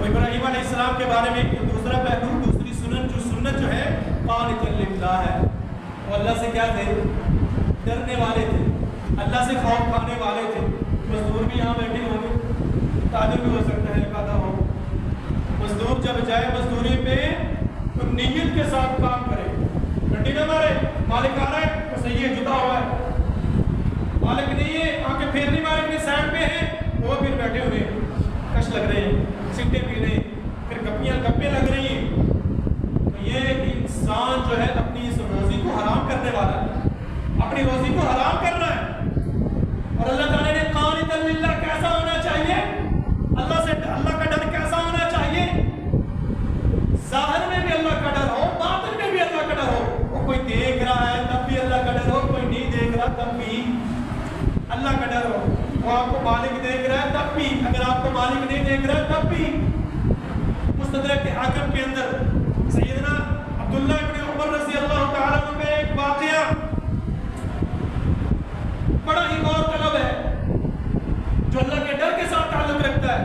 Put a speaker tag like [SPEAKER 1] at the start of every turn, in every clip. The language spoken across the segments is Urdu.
[SPEAKER 1] تو ابراہیم علیہ السلام کے بارے میں دوسرا پہلو، دوسری سنت جو ہے قانتا للہ ہے، وہ اللہ سے کیا تھے؟ ڈرنے والے تھے، اللہ سے خوف کھانے والے تھے۔ مزدور بھی یہاں بیٹھے ہوں گے، تاجر بھی ہو سکتا ہے ایک آدھا ہو۔ مزدور جب جائے مزدوری پہ تو نیت کے ساتھ کام کرے، ڈنڈی نہ مارے، مالک آ رہا ہے تو صحیح ہے، جدا ہوا ہے، مالک نہیں ہے آنکھیں پھیر نہیں مارے، سائڈ پہ ہیں وہ پھر بیٹھے ہوئے کش لگ رہے ہیں، سگٹے پی رہے ہیں، پھر گپیں لگ رہی ہیں۔ تو یہ انسان جو ہے اپنی اس روزی کو حرام کرنے والا ہے، اپنی روزی کو حرام کر رہا ہے۔ اور اللہ تعالیٰ نے قانتا للہ کیسا ہونا چاہیے؟ اللہ کا ڈر کیسا ہونا چاہیے؟ ظاہر میں بھی اللہ کا ڈر ہو، باطن میں بھی اللہ کا ڈر ہو۔ وہ کوئی دیکھ رہا ہے تب بھی اللہ کا ڈر ہو، کوئی نہیں دیکھ رہا تب بھی اللہ کا ڈر ہو۔ وہ آپ کو مالک دیکھ رہا ہے تب بھی، اگر آپ کو مالک نہیں دیکھ رہا ہے تب بھی۔ مستدرک حاکم کے اندر سیدنا عبداللہ ابن عمر رضی اللہ تعالیٰ عنہ کا ایک واقعہ بڑا ہی غور طلب ہے، جو اللہ کے ڈر کے ساتھ تعلق رکھتا ہے۔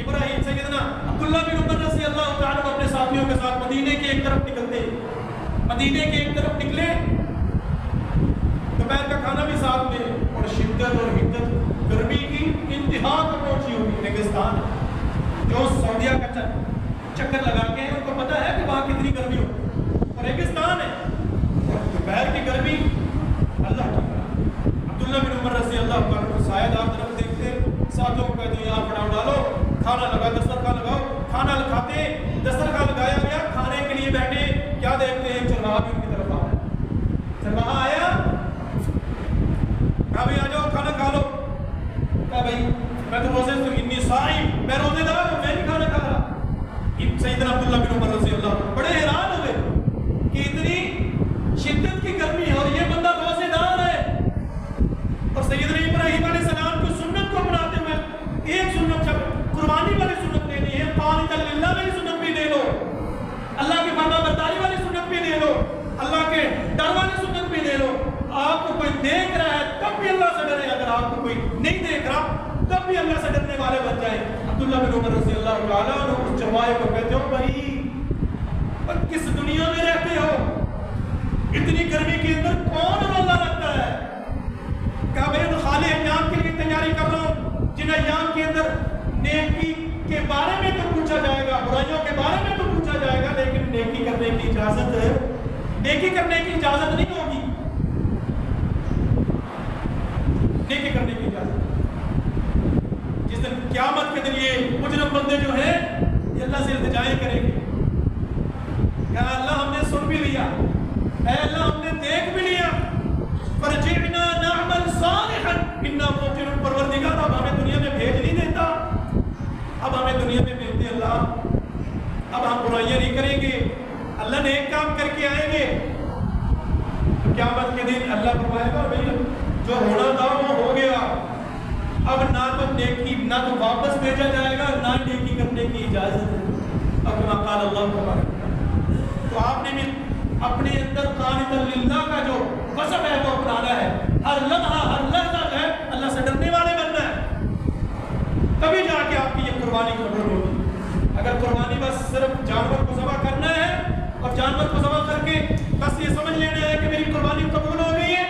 [SPEAKER 1] ابراہیم سیدنا عبداللہ بن عمر رضی اللہ تعالیٰ اپنے ساتھیوں کے ساتھ مدینے کے ایک طرف نکلتے، مدینے کے ایک طرف نکلے، دوپہر کا کھانا بھی ساتھ میں، اور شدت اور حدت گرمی کی انتہا تک پہنچی ہوئی ریگستان جو سعودیہ کا چکر لگا کے ان کو پتا ہے کہ وہاں کتنی گرمی ہو، اور ریگستان ہے اور دوپہر کی گرمی اللہ کی۔ عبداللہ بن عمر رضی اللہ عنہ سایہ دار طرف دیکھتے، ساتھوں کو کہتے یہاں پڑاؤ ڈالو، کھانا لگا، دسترخوان لگاؤ، کھانا کھاتے، دسترخوان لگایا گیا، کھانے کے لیے بیٹھے، کیا دیکھتے ہیں؟ چرواہا بھی ان کی طرف آ رہا ہے۔ چرواہا آیا، کہا بھائی آ جاؤ کھانا کھا لو۔ کہا بھائی میں تو روزے سے انی صائم، میں روزے دار ہوں، میں نہیں کھانا کھا رہا۔ سیدنا عبداللہ بن عمر رضی اللہ عنہ بڑے حیران ہوئے کہ اتنی شدت کی گرمی ہے اور یہ بندہ روزے دار ہے، اور سیدنا ابراہیم علیہ السلام کی سنت کو اپناتے ہوئے ایک سنت جب قربانی والی سنت لینی ہے، قانتا للہ والی سنت بھی لے لو، اللہ کی فرما برداری والی سنت بھی لے لو، اللہ کے ڈر والی سنت بھی لے لو۔ آپ کو کوئی دیکھ رہا ہے تب بھی اللہ سے ڈرے، اگر آپ کو کوئی نہیں دیکھ رہا تب بھی اللہ سے ڈرنے والے بن جائیں۔ عبداللہ بن عمر رضی اللہ تعالیٰ عنہ اس چرواہے کو کہتے ہو بھائی کس دنیا میں رہتے ہو؟ اتنی گرمی کے اندر کون روزہ رکھتا ہے؟ کہا بھائی ان خالی ایام کے لیے تیاری کر رہا ہوں، جن ایام کے اندر نیکی کے بارے میں تو پوچھا جائے گا، برائیوں کے بارے میں تو پوچھا جائے گا، لیکن نیکی کرنے کی اجازت نہیں ہوگی، نیکی کرنے کی اجازت۔ جس دن قیامت کے دن یہ مجرم بندے جو ہیں یہ اللہ سے التجائیں کریں گے، کہ اللہ ہم نے سن بھی لیا، اے اللہ ہم نے دیکھ بھی لیا، فرجعنا نعمل صالحا انا موقنون، پروردگار اب ہمیں دنیا میں بھیج نہیں دیتا، اب ہمیں دنیا میں بھیج دے اللہ، اب ہم برائیاں نہیں کریں گے، اللہ نے ایک کام کر کے آئیں گے۔ قیامت کے دن اللہ فرمائے گا بھائی جو ہونا تھا وہ ہو گیا، اب نہ تو نیکی نہ تو واپس بھیجا جائے گا، نہ نیکی کرنے کی اجازت ہے۔ اب کما قال اللہ تبارک، تو آپ نے بھی اپنے اندر قانتا للہ کا جو وصف ہے وہ اپنانا ہے، ہر لمحہ ہر لحظہ جو ہے اللہ سے ڈرنے والے بننا ہے، تبھی جا کے آپ کی یہ قربانی قبول ہوگی۔ اگر قربانی بس صرف جانور کو ذبح کرنا ہے اور جانور کو ذبح کر کے بس یہ سمجھ لینا ہے کہ میری قربانی قبول ہو گئی ہے،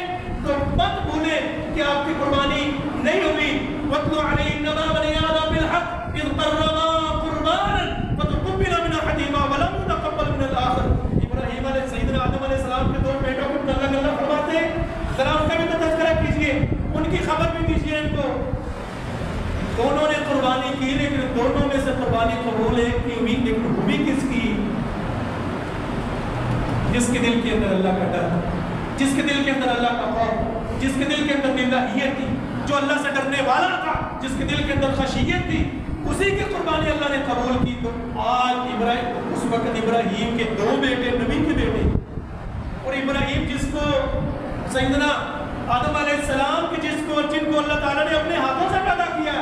[SPEAKER 1] تو مت بھولیں کہ آپ کی قربانی نہیں ہوئی۔ وَاتْلُ عَلَيْهِمْ نَبَأَ بَنِي آدَمَ بِالْحَقِّ إِذْ قَرَّبَا قُرْبَانًا فَتُقُبِّلَ مِنْ أَحَدِهِمَا وَلَمْ يُتَقَبَّلْ مِنَ الْآخَرِ۔ ابراہیم علیہ سیدنا آدم علیہ السلام کے دو بیٹوں کو اللہ اللہ فرماتے ہیں، ذرا ان کا بھی تو تذکرہ کیجئے، ان کی خبر بھی دیجئے ان کو۔ دونوں نے قربانی کی لیکن دونوں میں سے قربانی قبول ایک کی ہوئی، لیکن ہوئی کس کی؟ جس کے دل کے اندر اللہ کا ڈر، جس کے دل کے اندر اللہ کا خوف، جس کے دل کے اندر للہیت تھی، جو اللہ سے ڈرنے والا تھا، جس کے دل کے اندر خشیت تھی، اسی کی قربانی اللہ نے قبول کی۔ تو آج اس وقت ابراہیم کے دو بیٹے، نبی کے بیٹے، اور ابراہیم جس کو سیدنا آدم علیہ السلام کے جن کو اللہ تعالیٰ نے اپنے ہاتھوں سے پیدا کیا،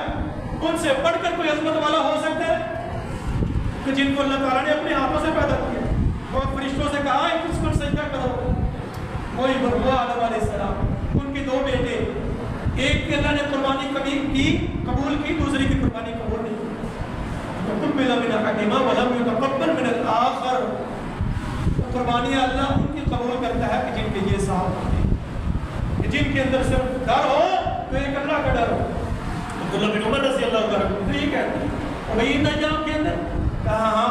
[SPEAKER 1] ان سے بڑھ کر کوئی عظمت والا ہو سکتا ہے کہ جن کو اللہ تعالیٰ نے اپنے ہاتھوں سے پیدا کیا، اور فرشتوں سے کہا ہے کس کو سجدہ کرو، وہی آدم علیہ السلام، ان کے دو بیٹے، ایک کی اللہ نے قربانی کبھی کی قبول کی، دوسری کی قربانی قبول نہیں کی۔ تقبل من احدهما ولم يتقبل من الاخر. قربانیاں اللہ ان کی قبول کرتا ہے کہ جن کے یہ صاحب ہوتے ہیں، جن کے اندر صرف ڈر ہو تو ایک اللہ کا ڈر ہو. عبداللہ بن عمر رضی اللہ عنہ یہ کہتے ہیں وہی نجام کے اندر کہا ہاں